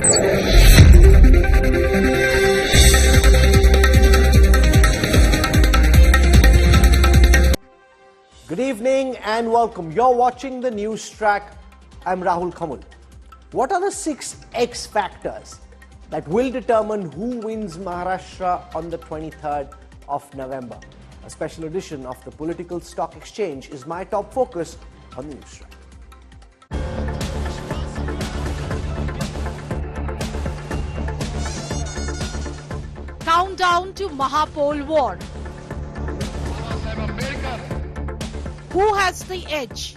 Good evening and welcome. You're watching the NewsTrack. I'm Rahul Kamol. What are the 6 X factors that will determine who wins Maharashtra on the 23rd of November? A special edition of the Political Stock Exchange is my top focus on the NewsTrack. Countdown to Mahapol War. Who has the edge?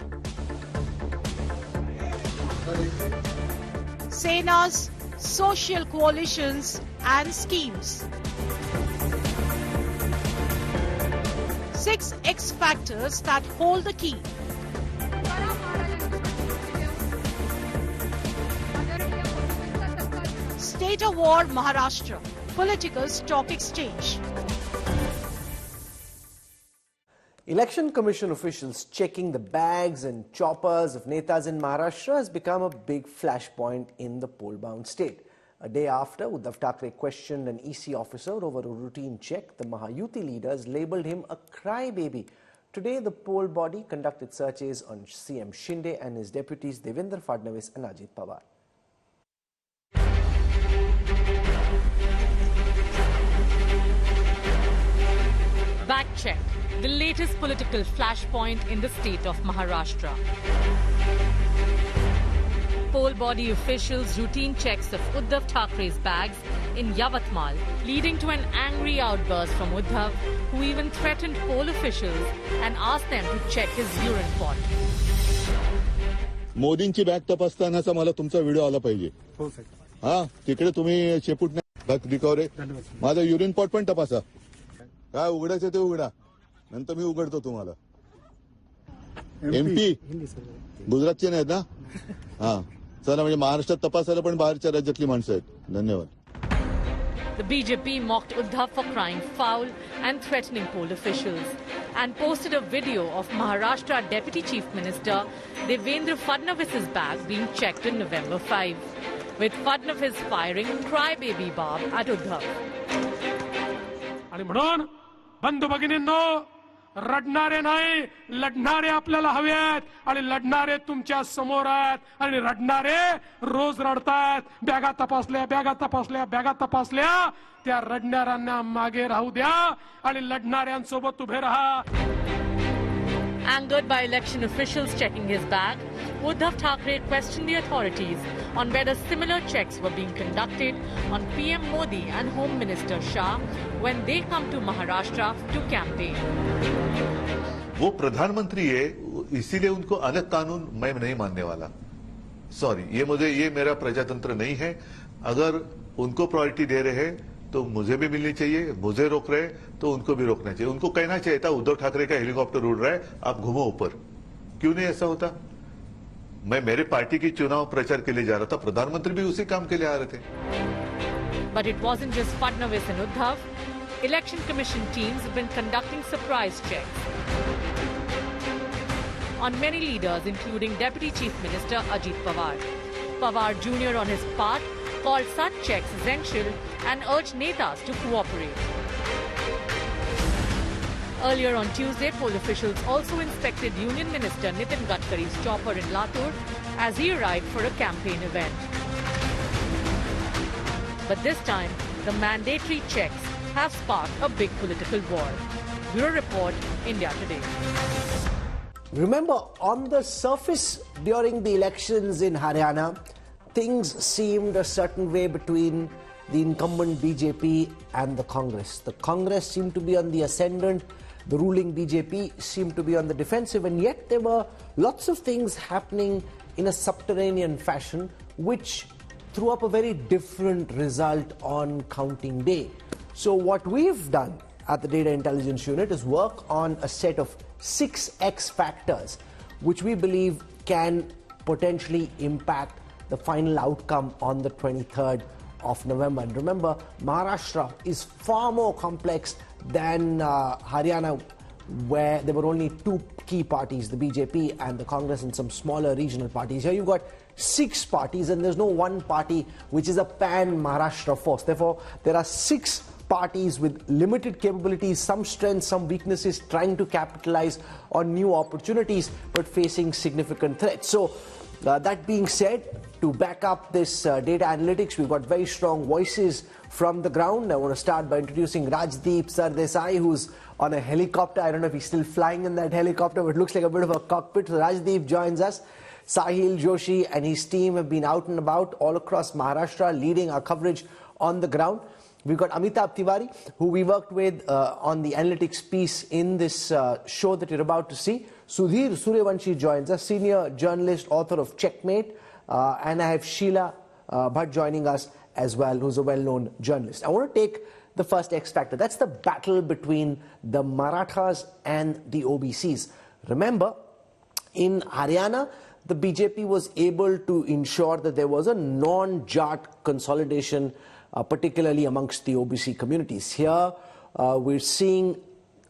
Sena's social coalitions and schemes. 6 X factors that hold the key. State of War Maharashtra, Political Stock Exchange. Election Commission officials checking the bags and choppers of netas in Maharashtra has become a big flashpoint in the poll-bound state. A day after Uddhav Thackeray questioned an EC officer over a routine check, the Mahayuti leaders labelled him a crybaby. Today, the poll body conducted searches on CM Shinde and his deputies Devendra Fadnavis and Ajit Pawar. Back check, the latest political flashpoint in the state of Maharashtra. Poll body officials' routine checks of Uddhav Thackeray's bags in Yavatmal, leading to an angry outburst from Uddhav, who even threatened poll officials and asked them to check his urine pot. मोदींची bag तपासतानाचा मला तुमचा video आला पाहिजे. हो sir. हा तिकडे तुम्ही शेपूट बॅग रिकव्हरी माझा युरिन पॉट पण तपासा. काय उघडायचं ते उघडा, नंतर मी उघडतो तुम्हाला. एमपी गुजरातचे नाहीत ना? हा चला, म्हणजे महाराष्ट्रात तपासायला पण बाहेरच्या राज्यातली माणसं आहेत. धन्यवाद. The BJP mocked Uddhav for crying foul and threatening poll officials and posted a video of Maharashtra Deputy Chief Minister Devendra Fadnavis's bag being checked on November 5, with Fadnavis firing crybaby barb at Uddhav. आणि म्हणून बंधू भगिनींनो, रडणारे नाही, लढणारे आपल्याला हवे आहेत. आणि लढणारे तुमच्या समोर आहेत. आणि रडणारे रोज रडतात. बॅगा तपासल्या, बॅगा तपासल्या, बॅगा तपासल्या. त्या रडणाऱ्यांना मागे राहू द्या आणि लढणाऱ्यांसोबत उभे राहा. Angered by election officials checking his bag, Uddhav Thackeray questioned the authorities on whether similar checks were being conducted on PM Modi and Home Minister Shah when they come to Maharashtra to campaign. वो प्रधानमंत्री है, इसीलिए उनको अलग कानून मैं नहीं मानने वाला. सॉरी, ये मेरा प्रजातंत्र नहीं है. अगर उनको प्रायोरिटी दे रहे हैं तो मुझे भी मिलनी चाहिए. मुझे रोक रहे तो उनको भी रोकना चाहिए. उनको कहना चाहिए था उद्धव ठाकरे का हेलीकॉप्टर उड़ रहा है, आप घूमो ऊपर. क्यों नहीं ऐसा होता? मैं मेरे पार्टी की चुनाव प्रचार के लिए जा रहा था, प्रधानमंत्री भी उसी काम के लिए आ रहे थे. But it wasn't just Fadnavis and Uddhav. Election Commission teams have been conducting surprise checks on many leaders, including Deputy Chief Minister Ajit Pawar. Pawar Jr. on his part called such checks essential and urged netas to cooperate. Earlier on Tuesday, poll officials also inspected Union Minister Nitin Gadkari's chopper in Latur as he arrived for a campaign event. But this time, the mandatory checks have sparked a big political war. Bureau Report, India Today. Remember, on the surface during the elections in Haryana, things seemed a certain way between the incumbent BJP and the Congress. The Congress seemed to be on the ascendant, the ruling BJP seemed to be on the defensive, and yet there were lots of things happening in a subterranean fashion which threw up a very different result on counting day. So what we've done at the Data Intelligence Unit is work on a set of 6 X factors which we believe can potentially impact the final outcome on the 23rd of November. And remember, Maharashtra is far more complex than Haryana, where there were only 2 key parties, the BJP and the Congress, and some smaller regional parties. Here you've got 6 parties, and there's no one party which is a pan-Maharashtra force. Therefore, there are 6 parties with limited capabilities, some strengths, some weaknesses, trying to capitalize on new opportunities, but facing significant threats. So, that being said, to back up this data analytics, we've got very strong voices from the ground. I want to start by introducing Rajdeep Sardesai, who's on a helicopter. I don't know if he's still flying in that helicopter, but it looks like a bit of a cockpit. So Rajdeep joins us. Sahil Joshi and his team have been out and about all across Maharashtra, leading our coverage on the ground. We've got Amitabh Tiwari, who we worked with on the analytics piece in this show that you're about to see. Sudhir Suryavanshi joins us, senior journalist, author of Checkmate. And I have Sheila Bhatt joining us as well, who's a well-known journalist. I want to take the first X factor. That's the battle between the Marathas and the OBCs. Remember, in Haryana, the BJP was able to ensure that there was a non-Jat consolidation, particularly amongst the OBC communities. Here, we're seeing,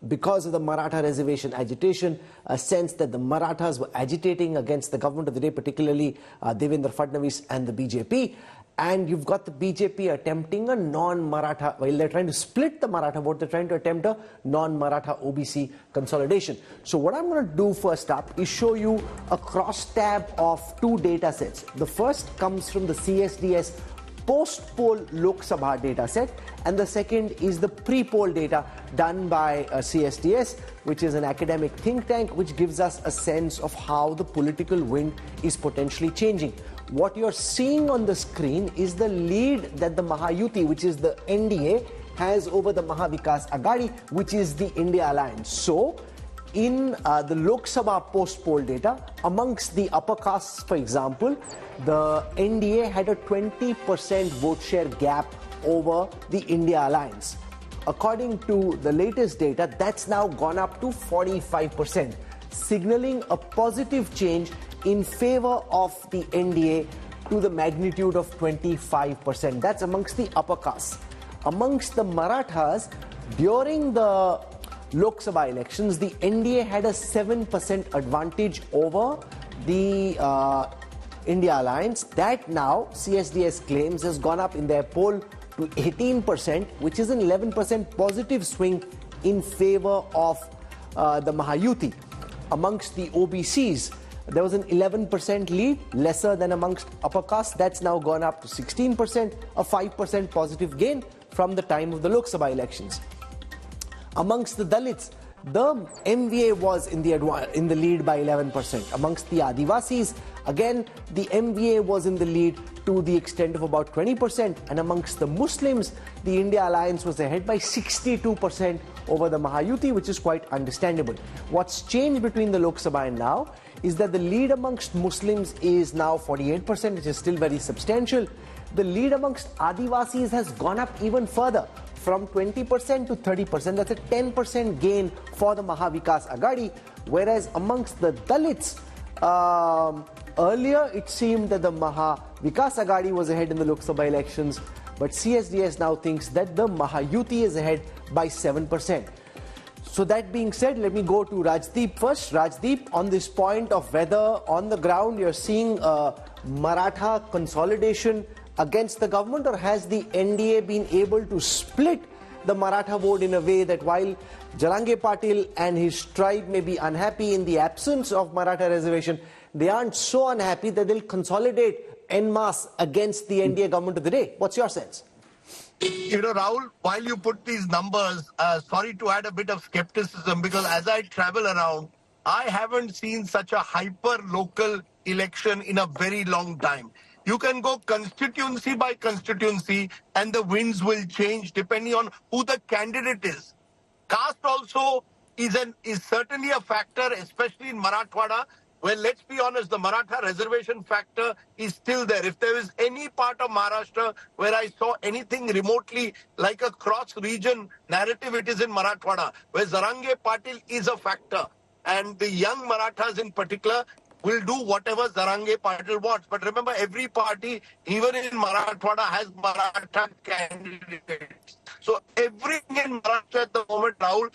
because of the Maratha reservation agitation, a sense that the Marathas were agitating against the government of the day, particularly Devendra Fadnavis and the BJP. And you've got the BJP attempting a non-Maratha, while they're trying to split the Maratha vote, they're trying to attempt a non-Maratha OBC consolidation. So what I'm going to do first up is show you a cross-tab of 2 data sets. The first comes from the CSDS post-poll Lok Sabha data set, and the second is the pre-poll data done by CSDS, which is an academic think tank, which gives us a sense of how the political wind is potentially changing. What you're seeing on the screen is the lead that the Mahayuti, which is the NDA, has over the Mahavikas Aghadi, which is the India Alliance. So, in the Lok Sabha post-poll data, amongst the upper castes, for example, the NDA had a 20% vote share gap over the India Alliance. According to the latest data, that's now gone up to 45%, signaling a positive change in favor of the NDA to the magnitude of 25%. That's amongst the upper castes. Amongst the Marathas, during the Lok Sabha elections, the NDA had a 7% advantage over the India Alliance. That now, CSDS claims, has gone up in their poll to 18%, which is an 11% positive swing in favor of the Mahayuti. Amongst the OBCs, there was an 11% lead, lesser than amongst upper castes. That's now gone up to 16%, a 5% positive gain from the time of the Lok Sabha elections. Amongst the Dalits, the MVA was in the lead by 11%. Amongst the Adivasis, again, the MVA was in the lead to the extent of about 20%. And amongst the Muslims, the India Alliance was ahead by 62% over the Mahayuti, which is quite understandable. What's changed between the Lok Sabha and now is that the lead amongst Muslims is now 48%, which is still very substantial. The lead amongst Adivasis has gone up even further, from 20% to 30%. That's a 10% gain for the Mahavikas Aghadi. Whereas amongst the Dalits, earlier it seemed that the Mahavikas Aghadi was ahead in the Lok Sabha elections, but CSDS now thinks that the Mahayuti is ahead by 7%. So that being said, let me go to Rajdeep first. Rajdeep, on this point of whether on the ground you're seeing Maratha consolidation against the government, or has the NDA been able to split the Maratha vote in a way that while Jarange Patil and his tribe may be unhappy in the absence of Maratha reservation, they aren't so unhappy that they'll consolidate en masse against the NDA government of the day? What's your sense? You know, Rahul, while you put these numbers, sorry to add a bit of skepticism, because as I travel around, I haven't seen such a hyper-local election in a very long time. You can go constituency by constituency and the winds will change depending on who the candidate is. Caste also is certainly a factor, especially in Marathwada, where, let's be honest, the Maratha reservation factor is still there. If there is any part of Maharashtra where I saw anything remotely like a cross-region narrative, it is in Marathwada, where Jarange Patil is a factor. And the young Marathas in particular will do whatever Jarange Patil wants. But remember, every party, even in Marathwada, has Maratha candidates. So everything in Maharashtra at the moment, Rahul,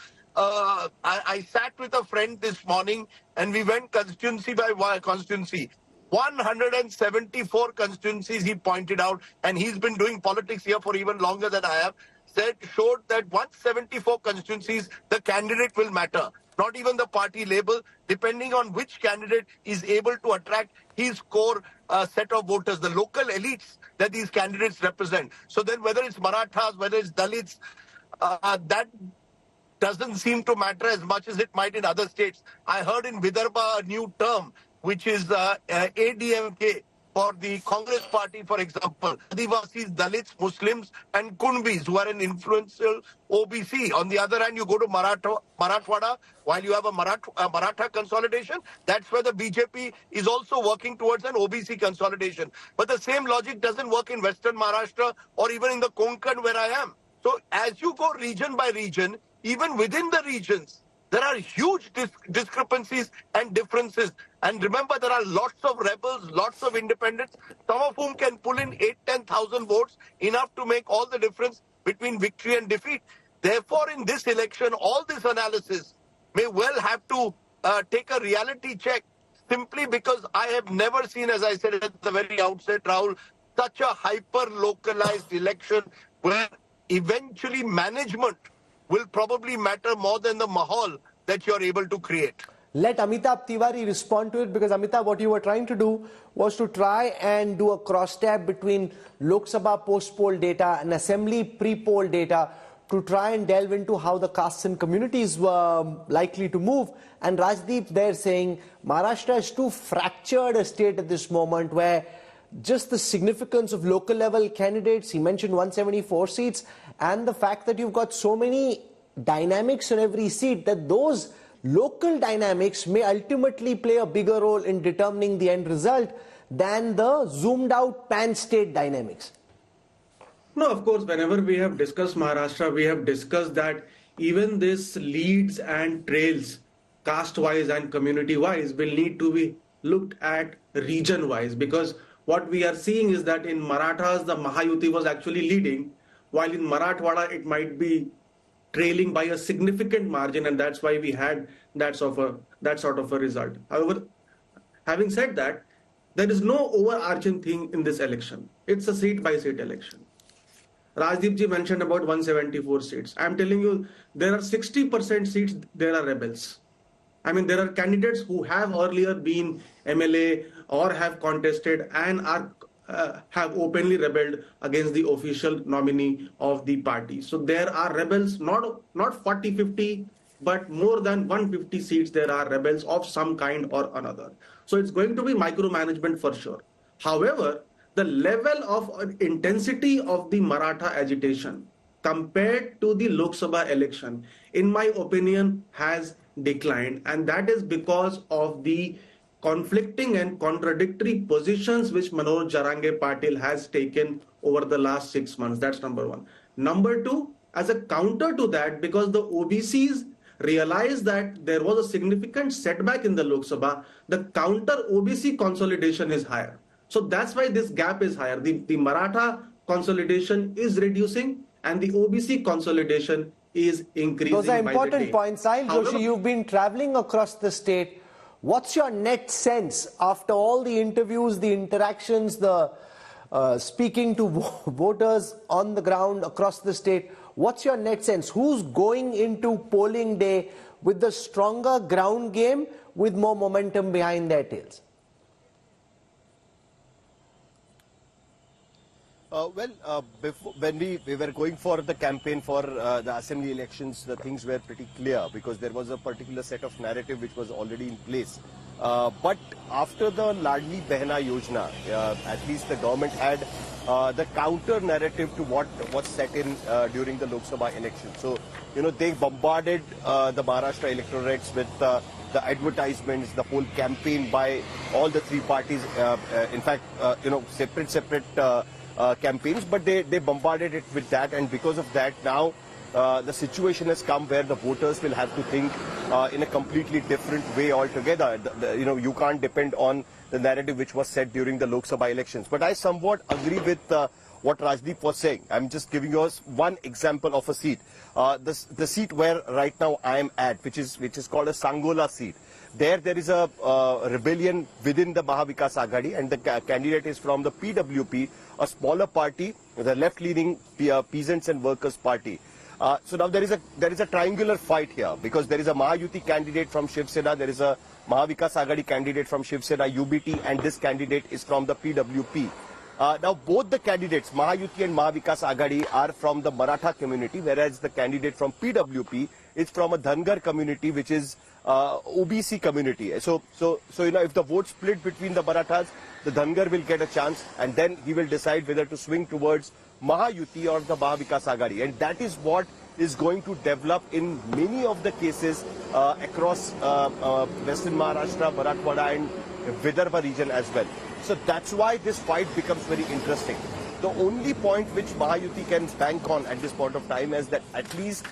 I sat with a friend this morning and we went constituency by constituency. 174 constituencies, he pointed out, and he's been doing politics here for even longer than I have, showed that 174 constituencies, the candidate will matter. Not even the party label, depending on which candidate is able to attract his core set of voters, the local elites that these candidates represent. So then whether it's Marathas, whether it's Dalits, that doesn't seem to matter as much as it might in other states. I heard in Vidarbha a new term, which is ADMK for the Congress party, for example. Adivasis, Dalits, Muslims, and Kunbis, who are an influential OBC. On the other hand, you go to Marathwada, while you have a Maratha consolidation, that's where the BJP is also working towards an OBC consolidation. But the same logic doesn't work in Western Maharashtra or even in the Konkan where I am. So as you go region by region, even within the regions, there are huge discrepancies and differences. And remember, there are lots of rebels, lots of independents, some of whom can pull in 8,000-10,000 votes, enough to make all the difference between victory and defeat. Therefore, in this election, all this analysis may well have to take a reality check, simply because I have never seen, as I said at the very outset, Rahul, such a hyper-localized election where eventually management will probably matter more than the mahal that you're able to create. Let Amitabh Tiwari respond to it, because Amitabh, what you were trying to do was to try and do a cross-tab between Lok Sabha post-poll data and Assembly pre-poll data to try and delve into how the castes and communities were likely to move. And Rajdeep there saying Maharashtra is too fractured a state at this moment, where just the significance of local level candidates, he mentioned 174 seats, and the fact that you've got so many dynamics in every seat, that those local dynamics may ultimately play a bigger role in determining the end result than the zoomed out pan-state dynamics. No, of course, whenever we have discussed Maharashtra, we have discussed that even this leads and trails, caste-wise and community-wise, will need to be looked at region-wise, because what we are seeing is that in Marathas, the Mahayuti was actually leading, while in Marathwada, it might be trailing by a significant margin, and that's why we had that sort of a result. However, having said that, there is no overarching thing in this election. It's a seat-by-seat election. Rajdeep ji mentioned about 174 seats. I'm telling you, there are 60% seats, there are rebels. I mean, there are candidates who have earlier been MLA or have contested and are have openly rebelled against the official nominee of the party. So there are rebels, not 40, 50, but more than 150 seats, there are rebels of some kind or another. So it's going to be micromanagement for sure. However, the level of intensity of the Maratha agitation compared to the Lok Sabha election, in my opinion, has declined, and that is because of the conflicting and contradictory positions which Manoj Jarange Patil has taken over the last 6 months. That's number one. Number two, as a counter to that, because the OBCs realized that there was a significant setback in the Lok Sabha, the counter OBC consolidation is higher. So that's why this gap is higher. The Maratha consolidation is reducing and the OBC consolidation is increasing. Those are important points. Sahil Joshi, you've been traveling across the state. What's your net sense after all the interviews, the interactions, the speaking to voters on the ground across the state? What's your net sense? Who's going into polling day with the stronger ground game, with more momentum behind their tails? Before, when we were going for the campaign for the assembly elections, the things were pretty clear because there was a particular set of narrative which was already in place. But after the Ladli Behna Yojana, at least the government had the counter narrative to what was set in during the Lok Sabha election. So, you know, they bombarded the Maharashtra electorates with the advertisements, the whole campaign by all the three parties. In fact, you know, separate campaigns, but they bombarded it with that, and because of that now the situation has come where the voters will have to think in a completely different way altogether. You know, you can't depend on the narrative which was set during the Lok Sabha elections. But I somewhat agree with what Rajdeep was saying. I'm just giving you one example of a seat. The seat where right now I am at, which is called a Sangola seat, There is a rebellion within the Mahavikas Aghadi, and the candidate is from the PWP, a smaller party, the left-leaning Peasants and Workers Party. So now there is a triangular fight here, because there is a Mahayuti candidate from Shiv Sena, there is a Mahavikas Aghadi candidate from Shiv Sena UBT, and this candidate is from the PWP. Now both the candidates, Mahayuti and Mahavikas Aghadi, are from the Maratha community, whereas the candidate from PWP is from a Dhangar community, which is OBC community. So if the vote split between the Marathas, the Dhangar will get a chance, and then he will decide whether to swing towards Mahayuti or the Mahavikas Aghadi. And that is what is going to develop in many of the cases across Western Maharashtra, Marathwada and Vidarbha region as well. So that's why this fight becomes very interesting. The only point which Mahayuti can bank on at this point of time is that at least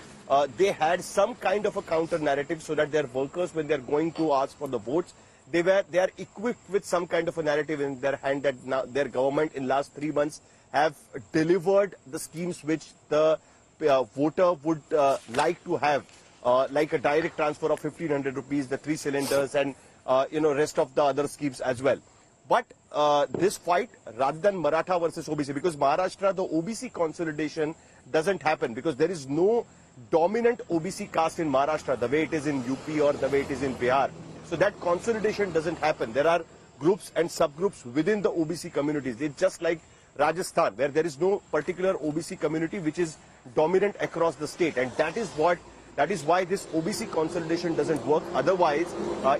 they had some kind of a counter narrative, so that their workers, when they're going to ask for the votes, they are equipped with some kind of a narrative in their hand that now their government in last 3 months have delivered the schemes which the voter would like to have, like a direct transfer of 1,500 rupees, the 3 cylinders, and rest of the other schemes as well. But this fight, rather than Maratha versus OBC, because Maharashtra, the OBC consolidation doesn't happen, because there is no dominant OBC caste in Maharashtra the way it is in UP or the way it is in Bihar. So that consolidation doesn't happen. There are groups and subgroups within the OBC communities. It's just like Rajasthan, where there is no particular OBC community which is dominant across the state, and that is why this OBC consolidation doesn't work. Otherwise,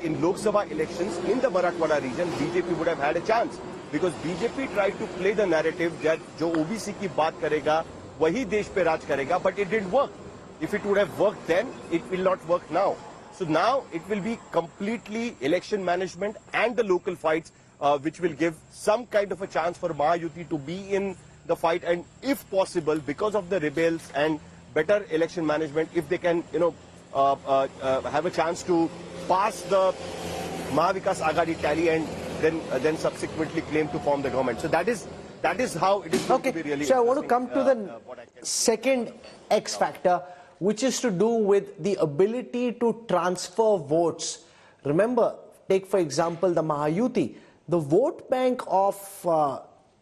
in Lok Sabha elections in the Marathwada region, BJP would have had a chance, because BJP tried to play the narrative that jo OBC ki baat karega, wahi desh pe raj karega, but it didn't work. If it would have worked then, it will not work now. So now it will be completely election management and the local fights which will give some kind of a chance for Mahayuti to be in the fight, and if possible, because of the rebels and better election management, if they can, have a chance to pass the Mahavikas Aghadi tally and then subsequently claim to form the government. So that is how it is going to be really. So I want to come to the second X factor, which is to do with the ability to transfer votes. Remember, take for example the Mahayuti. The vote bank of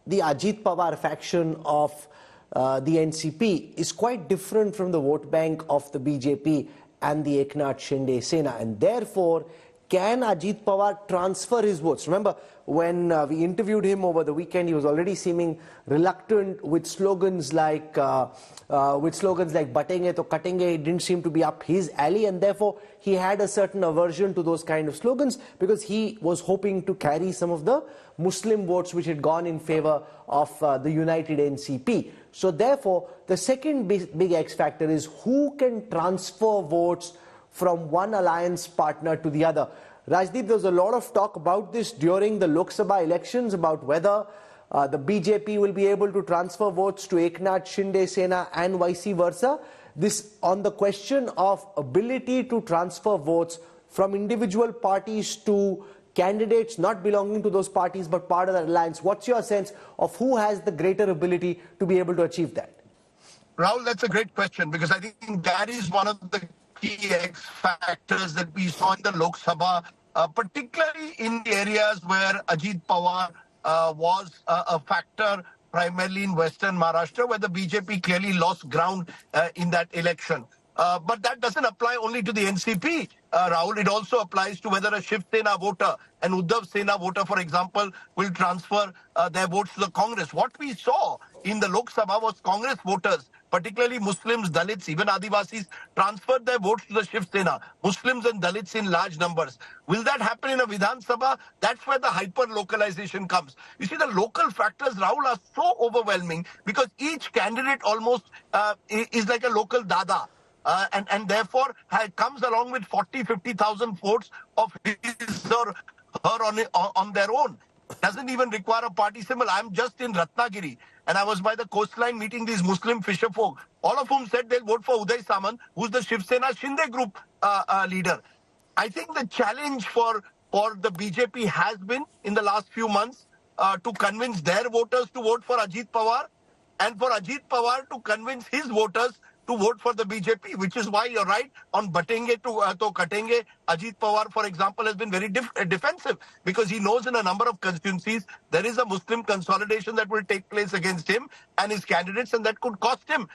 the Ajit Pawar faction of the NCP is quite different from the vote bank of the BJP and the Eknath Shinde Sena, and therefore can Ajit Pawar transfer his votes? Remember, when we interviewed him over the weekend, he was already seeming reluctant with slogans like "Batenge to Katenge." It didn't seem to be up his alley, and therefore he had a certain aversion to those kind of slogans, because he was hoping to carry some of the Muslim votes which had gone in favor of the united NCP. So therefore, the second big X factor is who can transfer votes from one alliance partner to the other. Rajdeep, there was a lot of talk about this during the Lok Sabha elections, about whether the BJP will be able to transfer votes to Eknath Shinde Sena and vice versa. This on the question of ability to transfer votes from individual parties to candidates not belonging to those parties but part of the alliance. What's your sense of who has the greater ability to be able to achieve that? Rahul, that's a great question, because I think that is one of the key X factors that we saw in the Lok Sabha, particularly in the areas where Ajit Pawar was a factor, primarily in Western Maharashtra, where the BJP clearly lost ground in that election. But that doesn't apply only to the NCP, Rahul. It also applies to whether a Shiv Sena voter, an Uddhav Sena voter, for example, will transfer their votes to the Congress. What we saw in the Lok Sabha was Congress voters, particularly Muslims, Dalits, even Adivasis, transferred their votes to the Shiv Sena. Muslims and Dalits in large numbers. Will that happen in a Vidhan Sabha? That's where the hyper-localization comes. You see, the local factors, Rahul, are so overwhelming, because each candidate almost is like a local dada. And therefore comes along with 40,000-50,000 votes of his or her on their own. Doesn't even require a party symbol. I'm just in Ratnagiri, and I was by the coastline meeting these Muslim fisher folk, all of whom said they'll vote for Uday Samant, who's the Shiv Sena Shinde group leader. I think the challenge for the BJP has been in the last few months to convince their voters to vote for Ajit Pawar, and for Ajit Pawar to convince his voters to vote for the BJP, which is why you're right on batenge to katenge. Ajit Pawar, for example, has been very defensive because he knows in a number of constituencies there is a Muslim consolidation that will take place against him and his candidates, and that could cost him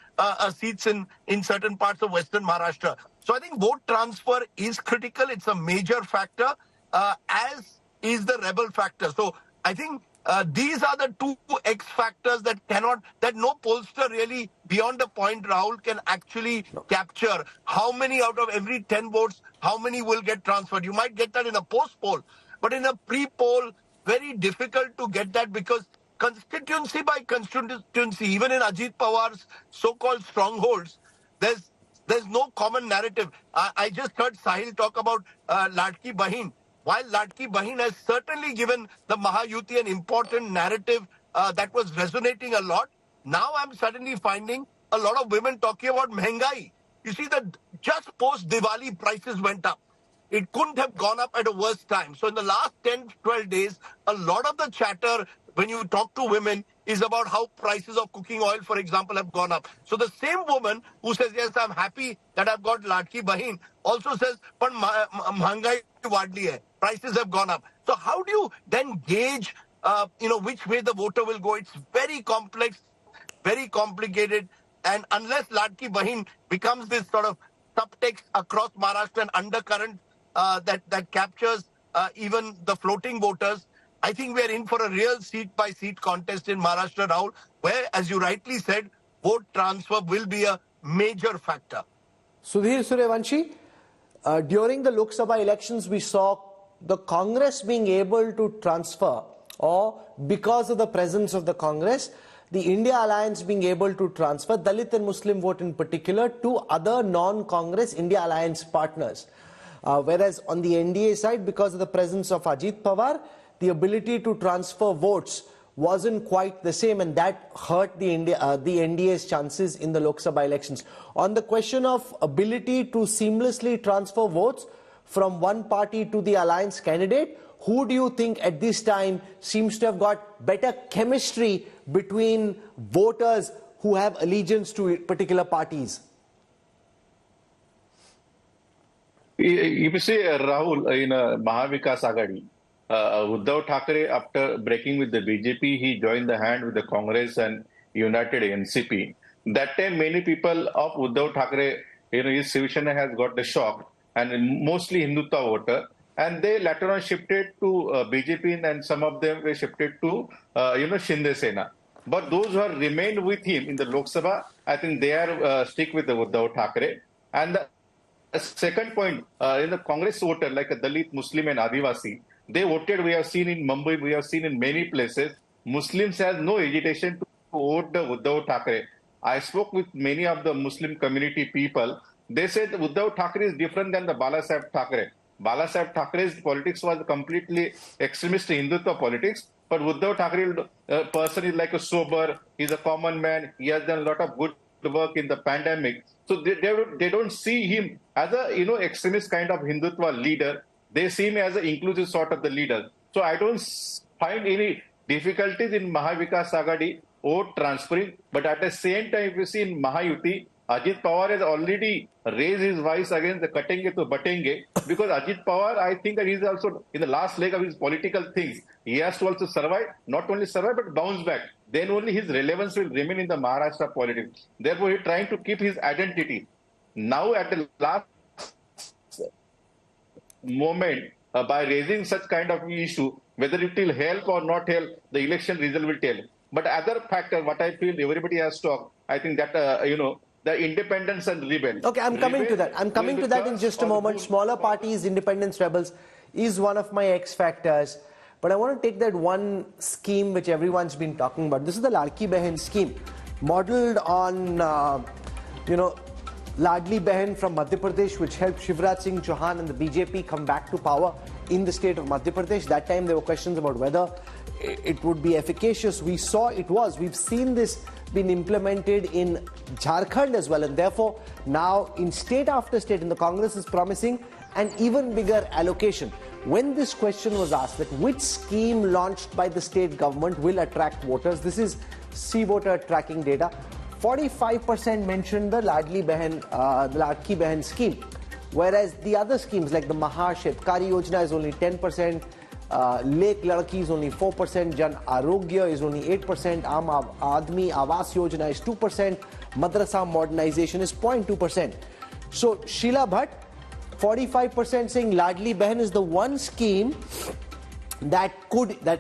seats in certain parts of Western Maharashtra. So I think vote transfer is critical. It's a major factor, as is the rebel factor. So I think these are the two X factors that no pollster really beyond a point, Rahul, can actually capture. How many out of every 10 votes, how many will get transferred? You might get that in a post poll, but in a pre-poll, very difficult to get that because constituency by constituency, even in Ajit Pawar's so-called strongholds, there's no common narrative. I just heard Sahil talk about Ladki Bahin. While Ladki Bahin has certainly given the Mahayuti an important narrative that was resonating a lot, now I'm suddenly finding a lot of women talking about Mehengai. You see that just post-Diwali prices went up. It couldn't have gone up at a worse time. So in the last 10, 12 days, a lot of the chatter when you talk to women is about how prices of cooking oil, for example, have gone up. So the same woman who says, yes, I'm happy that I've got Ladki Bahin, also says, but Mahangai wadli hai. Prices have gone up. So how do you then gauge, which way the voter will go? It's very complex, very complicated. And unless Ladki Bahin becomes this sort of subtext across Maharashtra and undercurrent that captures even the floating voters, I think we are in for a real seat-by-seat contest in Maharashtra, Rahul, where, as you rightly said, vote transfer will be a major factor. Sudhir Suryavanshi, during the Lok Sabha elections, we saw the Congress being able to transfer, or because of the presence of the Congress, the India Alliance being able to transfer Dalit and Muslim vote in particular to other non-Congress India Alliance partners. Whereas on the NDA side, because of the presence of Ajit Pawar, the ability to transfer votes wasn't quite the same, and that hurt the NDA's chances in the Lok Sabha elections. On the question of ability to seamlessly transfer votes from one party to the alliance candidate, who do you think at this time seems to have got better chemistry between voters who have allegiance to particular parties? If you see, Rahul, in Mahavikas Agadi, Uddhav Thackeray, after breaking with the BJP, he joined the hand with the Congress and united NCP. That time, many people of Uddhav Thackeray, his Shiv Sena has got the shock, and mostly Hindutva voter, and they later on shifted to BJP, and some of them were shifted to, Shinde Sena. But those who have remained with him in the Lok Sabha, I think they are stick with the Uddhav Thackeray. And the second point, in the Congress voter, like a Dalit, Muslim and Adivasi, they voted, we have seen in Mumbai, we have seen in many places, Muslims have no hesitation to vote the Uddhav Thackeray. I spoke with many of the Muslim community people. They said Uddhav Thackeray is different than the Balasaheb Thackeray. Balasaheb Thackeray's politics was completely extremist Hindutva politics, but Uddhav Thackeray person is like a sober, he's a common man, he has done a lot of good work in the pandemic. So they don't see him as a extremist kind of Hindutva leader. They see him as an inclusive sort of the leader. So I don't find any difficulties in Mahavikas Agadi vote transferring. But at the same time, if you see in Mahayuti, Ajit Pawar has already raised his voice against the katenge to batenge, because Ajit Pawar, I think that he's also in the last leg of his political things. He has to also survive, not only survive, but bounce back. Then only his relevance will remain in the Maharashtra politics. Therefore, he's trying to keep his identity. Now, at the last moment, by raising such kind of issue, whether it will help or not help, the election result will tell. But other factor, what I feel everybody has talked, I think that, the independents and rebels. Okay, I'm coming to that. I'm coming to that in just a moment. Smaller parties, independents, rebels is one of my X factors. But I want to take that one scheme which everyone's been talking about. This is the Ladki Bahin scheme, modeled on, Ladli Bahin from Madhya Pradesh, which helped Shivraj Singh Chauhan and the BJP come back to power in the state of Madhya Pradesh. That time there were questions about whether it would be efficacious. We saw it was. We've seen this been implemented in Jharkhand as well, and therefore now in state after state, and the Congress is promising an even bigger allocation. When this question was asked that which scheme launched by the state government will attract voters, this is C-voter tracking data, 45% mentioned the Ladki Behan scheme, whereas the other schemes like the Mahashepkari Yojana is only 10%, Lek Ladki is only 4%, Jan Arogya is only 8%, Aam Aadmi Awas Yojana is 2%, Madrasa modernization is 0.2%. So Sheila Bhatt, 45% saying Ladli Behan is the one scheme that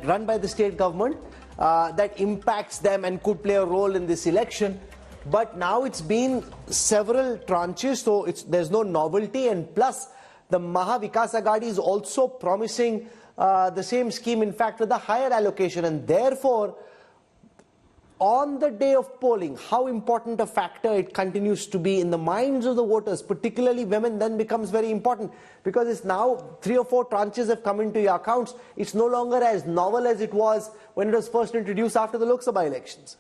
run by the state government that impacts them and could play a role in this election. But now it's been several tranches, so there's no novelty, and plus the Maha Vikas Aghadi is also promising the same scheme, in fact with a higher allocation, and therefore on the day of polling, how important a factor it continues to be in the minds of the voters, particularly women, then becomes very important, because it's now 3 or 4 tranches have come into your accounts. It's no longer as novel as it was when it was first introduced after the Lok Sabha elections.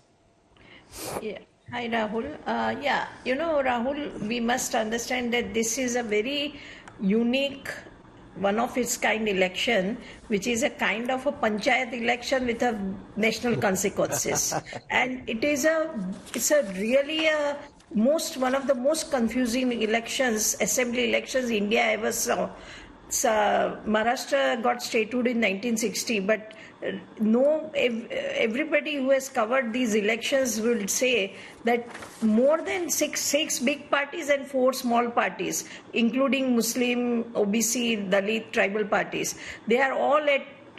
Yeah. Hi, Rahul. Rahul, we must understand that this is a very unique, one of its kind election, which is a kind of a panchayat election with a national consequences. And it's really one of the most confusing elections, assembly elections India ever saw. Maharashtra got statehood in 1960, but everybody who has covered these elections will say that more than six big parties and 4 small parties, including Muslim, OBC, Dalit, tribal parties, they are all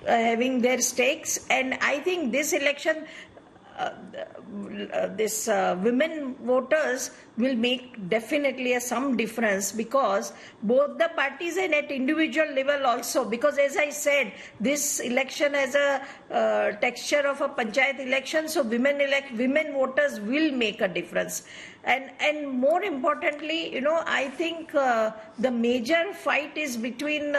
having their stakes. And I think this election, women voters will make definitely some difference, because both the parties and at individual level also, because as I said, this election has a texture of a panchayat election, so women voters will make a difference. And more importantly, I think the major fight is between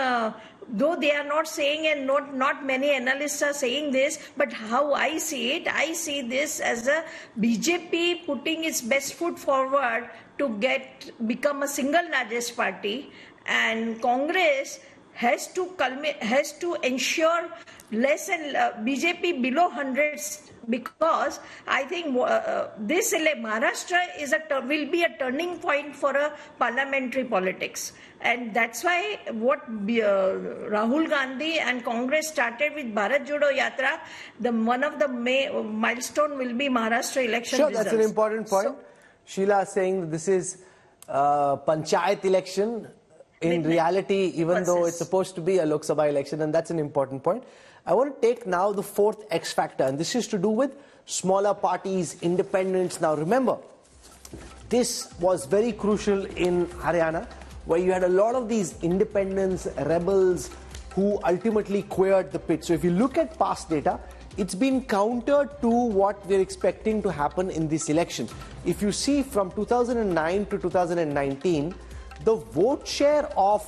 though they are not saying, and not many analysts are saying this, but how I see it, I see this as a BJP putting its best foot forward to become a single largest party, and Congress has to ensure less and BJP below 100, because I think this Maharashtra will be a turning point for a parliamentary politics. And that's why what Rahul Gandhi and Congress started with Bharat Jodo Yatra, one of the milestone will be Maharashtra election results. That's an important point. Sheila saying that this is panchayat election in reality, even though it's supposed to be a Lok Sabha election, and that's an important point. I want to take now the 4th X factor, and this is to do with smaller parties, independents. Now remember, this was very crucial in Haryana, where you had a lot of these independents, rebels, who ultimately queered the pitch. So if you look at past data, it's been counter to what we're expecting to happen in this election. If you see from 2009 to 2019, the vote share of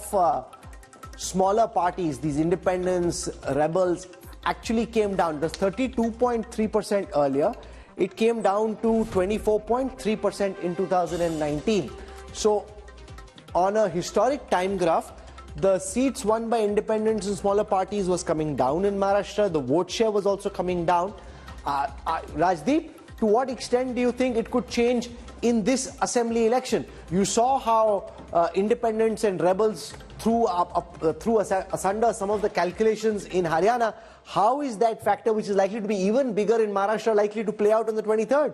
smaller parties, these independents, rebels, actually came down. It was 32.3% earlier. It came down to 24.3% in 2019. So on a historic time graph, the seats won by independents and smaller parties was coming down in Maharashtra. The vote share was also coming down. Rajdeep, to what extent do you think it could change in this assembly election? You saw how independents and rebels threw asunder some of the calculations in Haryana. How is that factor, which is likely to be even bigger in Maharashtra, likely to play out on the 23rd?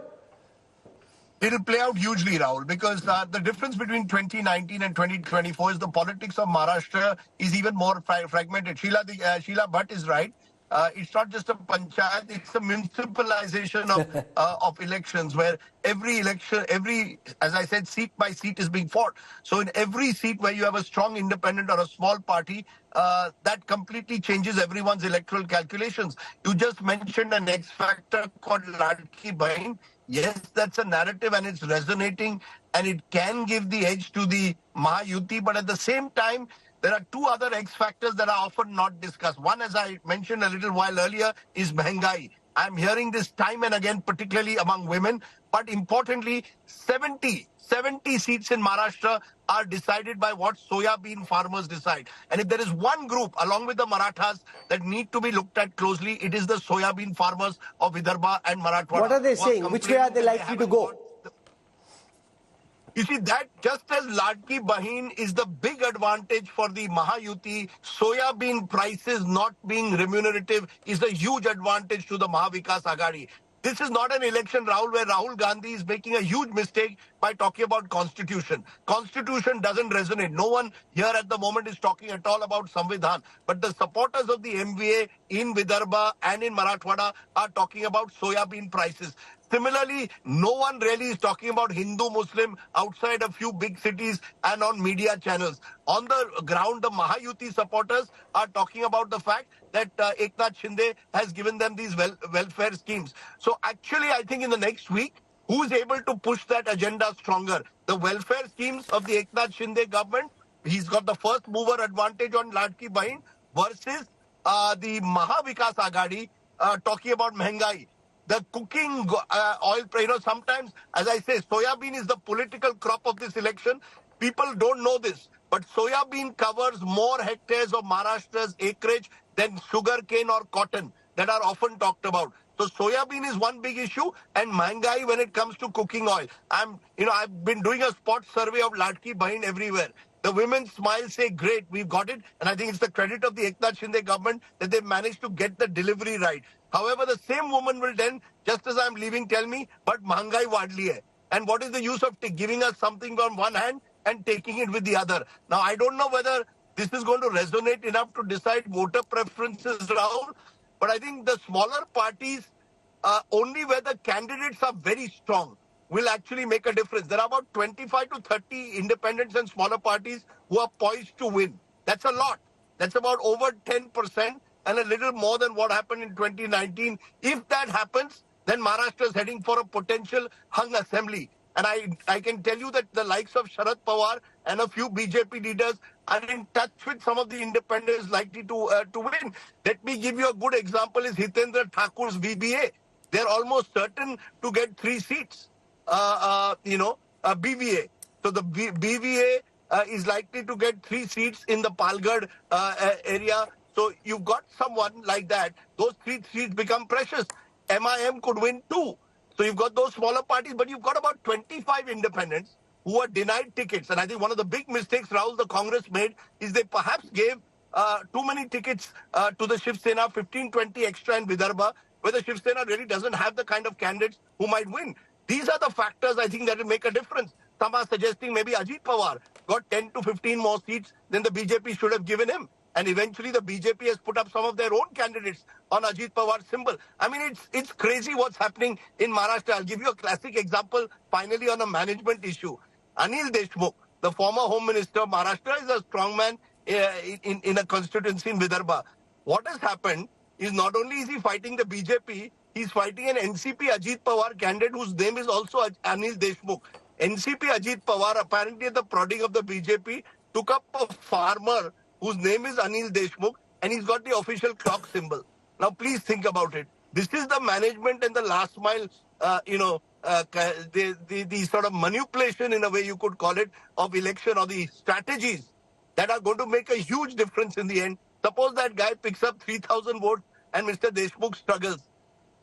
It will play out hugely, Rahul, because the difference between 2019 and 2024 is the politics of Maharashtra is even more fragmented. Sheila Bhatt is right. It's not just a panchayat, it's a municipalization of elections, where every election, as I said, seat by seat is being fought. So in every seat where you have a strong independent or a small party, that completely changes everyone's electoral calculations. You just mentioned an X factor called Ladki Bahin. Yes, that's a narrative and it's resonating, and it can give the edge to the Mahayuti, but at the same time, there are 2 other X factors that are often not discussed. One, as I mentioned a little while earlier, is Mehengai. I'm hearing this time and again, particularly among women. But importantly, 70 seats in Maharashtra are decided by what soya-bean farmers decide. And if there is one group, along with the Marathas, that need to be looked at closely, it is the soya-bean farmers of Vidarbha and Marathwada. What are they saying? Which way are they likely to go? You see, that just as Ladki Bahin is the big advantage for the Mahayuti, soya-bean prices not being remunerative is a huge advantage to the Mahavikas Aghadi. This is not an election, Rahul, where Rahul Gandhi is making a huge mistake by talking about constitution. Constitution doesn't resonate. No one here at the moment is talking at all about Samvidhan. But the supporters of the MVA in Vidarbha and in Marathwada are talking about soya-bean prices. Similarly, no one really is talking about Hindu-Muslim outside a few big cities and on media channels. On the ground, the Mahayuti supporters are talking about the fact that Eknath Shinde has given them these welfare schemes. So actually, I think in the next week, who is able to push that agenda stronger? The welfare schemes of the Eknath Shinde government, he's got the first mover advantage on Ladki Bahin, versus the Mahavikas Aghadi talking about Mehengai. The cooking oil, sometimes, as I say, soya bean is the political crop of this election. People don't know this, but soya bean covers more hectares of Maharashtra's acreage than sugar cane or cotton that are often talked about. So soya bean is one big issue, and Mehengai when it comes to cooking oil. I've been doing a spot survey of Ladki Bahin everywhere. The women smile, say, great, we've got it. And I think it's the credit of the Eknath Shinde government that they managed to get the delivery right. However, the same woman will then, just as I'm leaving, tell me, but Mahangai wadli hai. And what is the use of giving us something on one hand and taking it with the other? Now, I don't know whether this is going to resonate enough to decide voter preferences, Rahul. But I think the smaller parties, only where the candidates are very strong, will actually make a difference. There are about 25 to 30 independents and smaller parties who are poised to win. That's a lot. That's about over 10% and a little more than what happened in 2019. If that happens, then Maharashtra is heading for a potential hung assembly. And I can tell you that the likes of Sharad Pawar and a few BJP leaders are in touch with some of the independents likely to win. Let me give you a good example is Hitendra Thakur's VBA. They're almost certain to get 3 seats. BVA. So the BVA is likely to get 3 seats in the Palghar area. So you've got someone like that. Those 3 seats become precious. MIM could win 2. So you've got those smaller parties, but you've got about 25 independents who are denied tickets. And I think one of the big mistakes, Rahul, the Congress made is they perhaps gave too many tickets to the Shiv Sena, 15, 20 extra in Vidarbha, where the Shiv Sena really doesn't have the kind of candidates who might win. These are the factors I think that will make a difference. Some are suggesting maybe Ajit Pawar got 10 to 15 more seats than the BJP should have given him. And eventually the BJP has put up some of their own candidates on Ajit Pawar's symbol. I mean, it's crazy what's happening in Maharashtra. I'll give you a classic example, finally, on a management issue. Anil Deshmukh, the former Home Minister of Maharashtra, is a strongman in a constituency in Vidarbha. What has happened is not only is he fighting the BJP, he's fighting an NCP Ajit Pawar candidate whose name is also Anil Deshmukh. NCP Ajit Pawar, apparently at the prodding of the BJP, took up a farmer whose name is Anil Deshmukh, and he's got the official clock symbol. Now, please think about it. This is the management and the last mile, the sort of manipulation, in a way you could call it, of election, or the strategies that are going to make a huge difference in the end. Suppose that guy picks up 3,000 votes and Mr. Deshmukh struggles.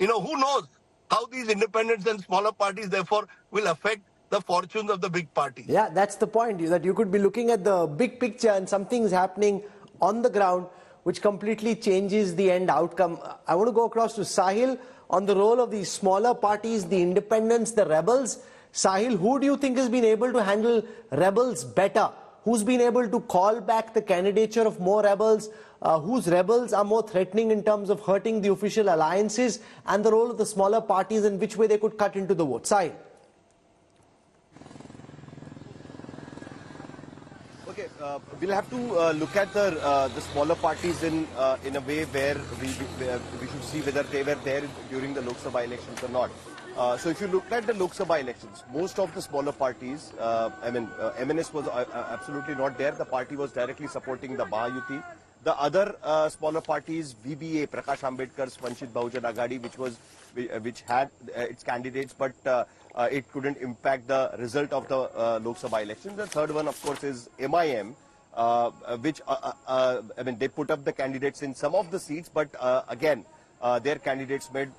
Who knows how these independents and smaller parties, therefore, will affect the fortunes of the big parties. Yeah, that's the point, that you could be looking at the big picture and something's happening on the ground which completely changes the end outcome. I want to go across to Sahil on the role of these smaller parties, the independents, the rebels. Sahil, who do you think has been able to handle rebels better? Who's been able to call back the candidature of more rebels? Whose rebels are more threatening in terms of hurting the official alliances, and the role of the smaller parties and which way they could cut into the vote? Sahil. Okay, we'll have to look at the smaller parties in a way where we should see whether they were there during the Lok Sabha elections or not. So if you look at the Lok Sabha elections, most of the smaller parties, MNS was absolutely not there. The party was directly supporting the Mahayuti. The other smaller parties, VBA, Prakash Ambedkar's Vanchit Bahujan Aghadi, which had its candidates, but it couldn't impact the result of the Lok Sabha election. The third one, of course, is MIM, which they put up the candidates in some of the seats, but again, their candidates made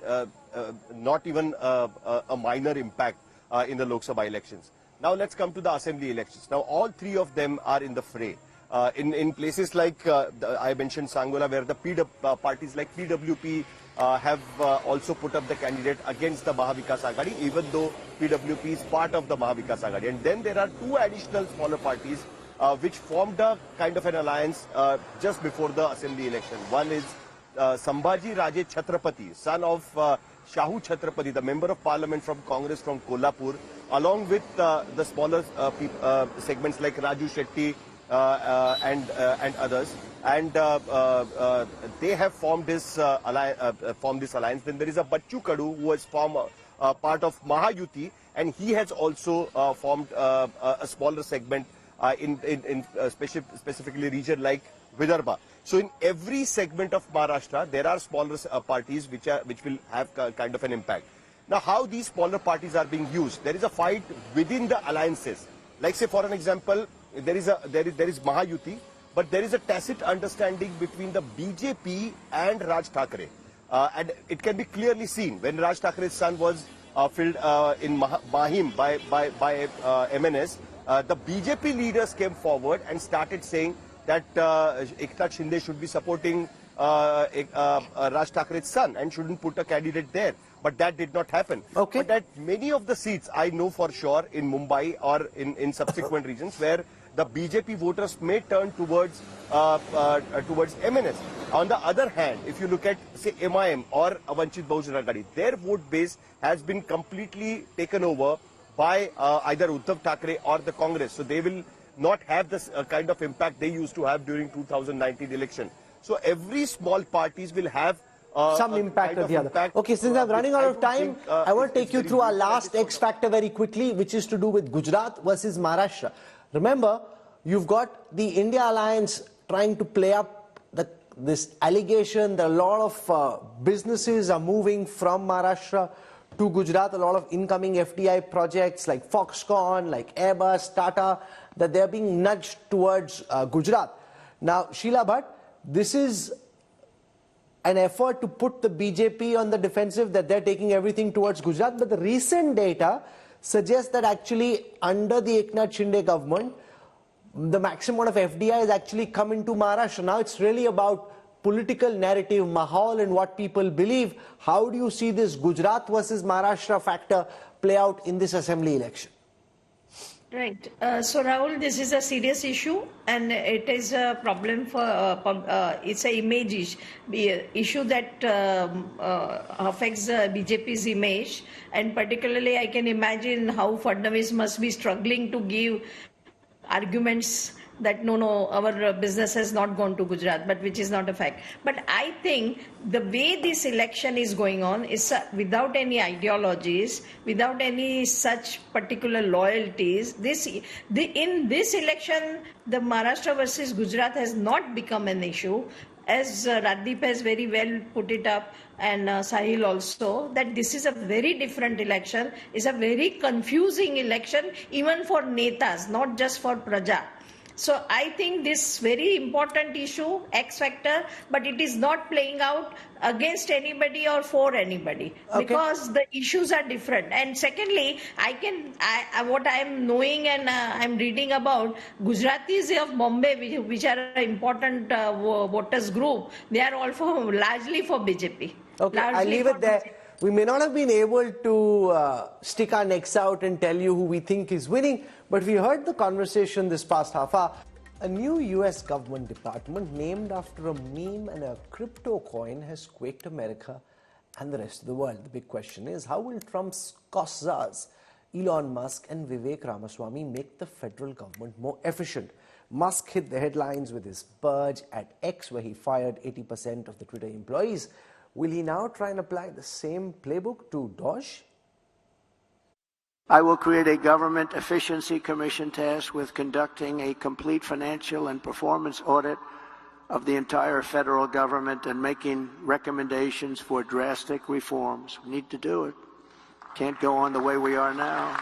not even a minor impact in the Lok Sabha elections. Now let's come to the assembly elections. Now all three of them are in the fray. In places like I mentioned Sangola, where the parties like PWP have also put up the candidate against the Mahavikas Aghadi, even though PWP is part of the Mahavikas Aghadi. And then there are two additional smaller parties which formed a kind of an alliance just before the assembly election. One is Sambhaji Raje Chhatrapati, son of Shahu Chhatrapati, the member of parliament from Congress from Kolhapur, along with the smaller segments like Raju Shetty and others. And they have formed this alliance. Then there is a Bachchu Kadu, who has formed part of Mahayuti, and he has also formed a smaller segment in specifically region like Vidarbha. So in every segment of Maharashtra, there are smaller parties which will have kind of an impact. Now, how these smaller parties are being used? There is a fight within the alliances. Like, say, for an example, there is Mahayuti, but there is a tacit understanding between the BJP and Raj Thackeray. And it can be clearly seen when Raj Thackeray's son was filled in Mahim by MNS. The BJP leaders came forward and started saying that Eknath Shinde should be supporting Raj Thackeray's son and shouldn't put a candidate there. But that did not happen. Okay. But at many of the seats, I know for sure, in Mumbai or in subsequent regions where the BJP voters may turn towards MNS. On the other hand, if you look at, say, MIM or Avanchit Bahujan Aghadi, their vote base has been completely taken over by either Uddhav Thackeray or the Congress. So they will not have this kind of impact they used to have during 2019 election. So every small parties will have some impact or the other. Okay, since I'm running out of time, I want to take you through our last X factor very quickly, which is to do with Gujarat versus Maharashtra. Remember, you've got the India Alliance trying to play up this allegation that a lot of businesses are moving from Maharashtra to Gujarat, a lot of incoming FDI projects like Foxconn, like Airbus, Tata, that they're being nudged towards Gujarat. Now, Sheila Bhatt, this is an effort to put the BJP on the defensive, that they're taking everything towards Gujarat. But the recent data suggests that actually under the Eknath Shinde government, the maximum amount of FDI has actually come into Maharashtra. Now it's really about political narrative, mahal, and what people believe. How do you see this Gujarat versus Maharashtra factor play out in this assembly election? Right. So, Rahul, this is a serious issue, and it is a problem for, it's an image issue that affects BJP's image, and particularly I can imagine how Fadnavis must be struggling to give arguments that no, our business has not gone to Gujarat, but which is not a fact. But I think the way this election is going on is without any ideologies, without any such particular loyalties. In this election, the Maharashtra versus Gujarat has not become an issue. As Raddeep has very well put it up, and Sahil also, that this is a very different election. It's a very confusing election, even for netas, not just for Praja. So I think this very important issue, X factor, but it is not playing out against anybody or for anybody, because the issues are different. And secondly, what I am knowing and I'm reading about, Gujaratis of Bombay, which are an important voters group, they are all largely for BJP. Okay, I'll leave it there. We may not have been able to stick our necks out and tell you who we think is winning, but we heard the conversation this past half hour. A new US government department named after a meme and a crypto coin has quaked America and the rest of the world. The big question is, how will Trump's cost czars, Elon Musk and Vivek Ramaswamy, make the federal government more efficient? Musk hit the headlines with his purge at X, where he fired 80% of the Twitter employees. Will he now try and apply the same playbook to DOGE? I will create a government efficiency commission tasked with conducting a complete financial and performance audit of the entire federal government and making recommendations for drastic reforms. We need to do it. Can't go on the way we are now.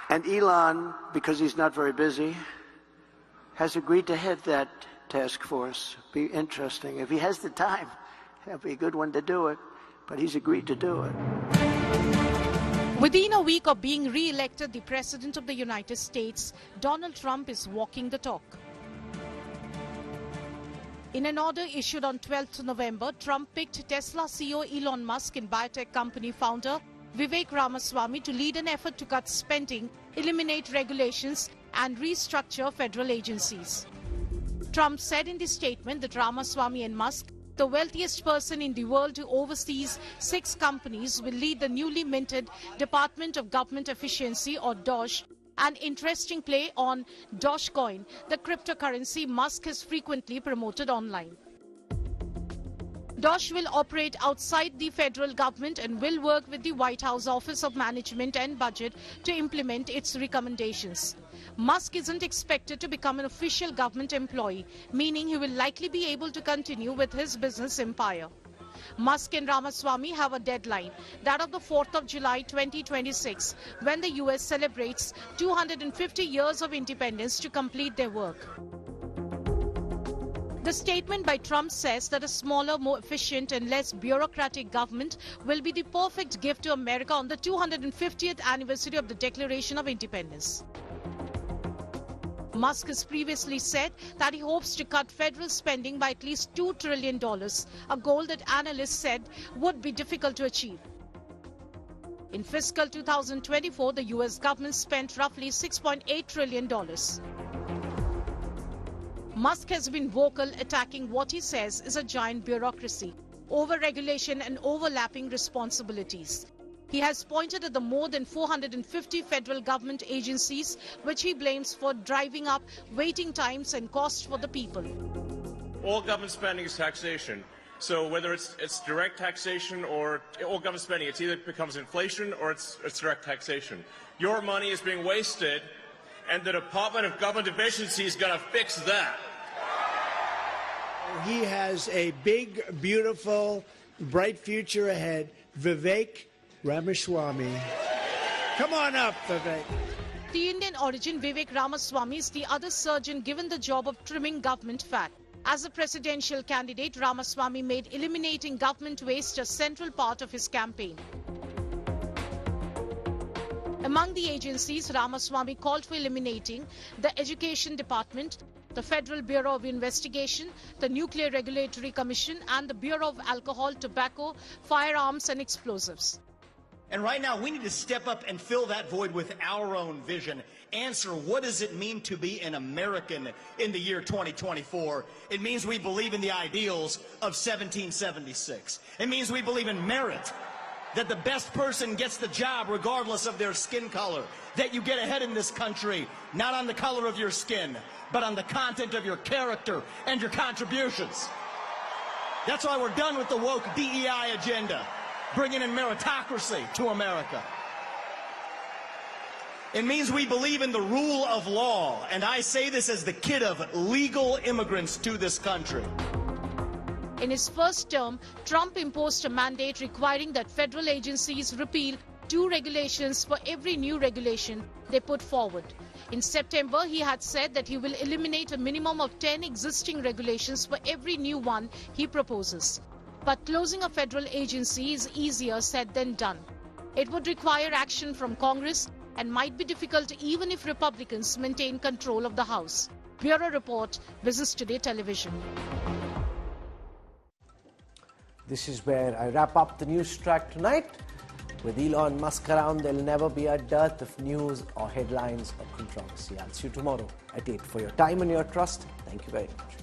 And Elon, because he's not very busy, has agreed to head that task force. Be interesting. If he has the time, that'd be a good one to do it. but he's agreed to do it. Within a week of being re-elected the President of the United States, Donald Trump is walking the talk. In an order issued on 12th November, Trump picked Tesla CEO Elon Musk and biotech company founder Vivek Ramaswamy to lead an effort to cut spending, eliminate regulations and restructure federal agencies. Trump said in the statement that Ramaswamy and Musk, the wealthiest person in the world who oversees 6 companies, will lead the newly minted Department of Government Efficiency or DOGE, an interesting play on Dogecoin, the cryptocurrency Musk has frequently promoted online. DOGE will operate outside the federal government and will work with the White House Office of Management and Budget to implement its recommendations. Musk isn't expected to become an official government employee, meaning he will likely be able to continue with his business empire. Musk and Ramaswamy have a deadline, that of the 4th of July 2026, when the US celebrates 250 years of independence to complete their work. The statement by Trump says that a smaller, more efficient and less bureaucratic government will be the perfect gift to America on the 250th anniversary of the Declaration of Independence. Musk has previously said that he hopes to cut federal spending by at least $2 trillion, a goal that analysts said would be difficult to achieve. In fiscal 2024, the US government spent roughly $6.8 trillion. Musk has been vocal, attacking what he says is a giant bureaucracy, over-regulation and overlapping responsibilities. He has pointed at the more than 450 federal government agencies, which he blames for driving up waiting times and costs for the people. All government spending is taxation. So whether it's direct taxation or all government spending, it either becomes inflation or it's direct taxation. Your money is being wasted, and the Department of Government Efficiency is going to fix that. He has a big, beautiful, bright future ahead. Vivek Ramaswamy. Come on up, Vivek. The Indian origin Vivek Ramaswamy is the other surgeon given the job of trimming government fat. As a presidential candidate, Ramaswamy made eliminating government waste a central part of his campaign. Among the agencies, Ramaswamy called for eliminating the Education Department, the Federal Bureau of Investigation, the Nuclear Regulatory Commission, and the Bureau of Alcohol, Tobacco, Firearms and Explosives. And right now, we need to step up and fill that void with our own vision. Answer, what does it mean to be an American in the year 2024? It means we believe in the ideals of 1776. It means we believe in merit, that the best person gets the job regardless of their skin color, that you get ahead in this country, not on the color of your skin, but on the content of your character and your contributions. That's why we're done with the woke DEI agenda, bringing in meritocracy to America. It means we believe in the rule of law, and I say this as the kid of legal immigrants to this country. In his first term, Trump imposed a mandate requiring that federal agencies repeal 2 regulations for every new regulation they put forward. In September, he had said that he will eliminate a minimum of 10 existing regulations for every new one he proposes. But closing a federal agency is easier said than done. It would require action from Congress and might be difficult even if Republicans maintain control of the House. Bureau Report, Business Today Television. This is where I wrap up the NewsTrack tonight. With Elon Musk around, there'll never be a dearth of news or headlines or controversy. I'll see you tomorrow at 8 for your time and your trust. Thank you very much.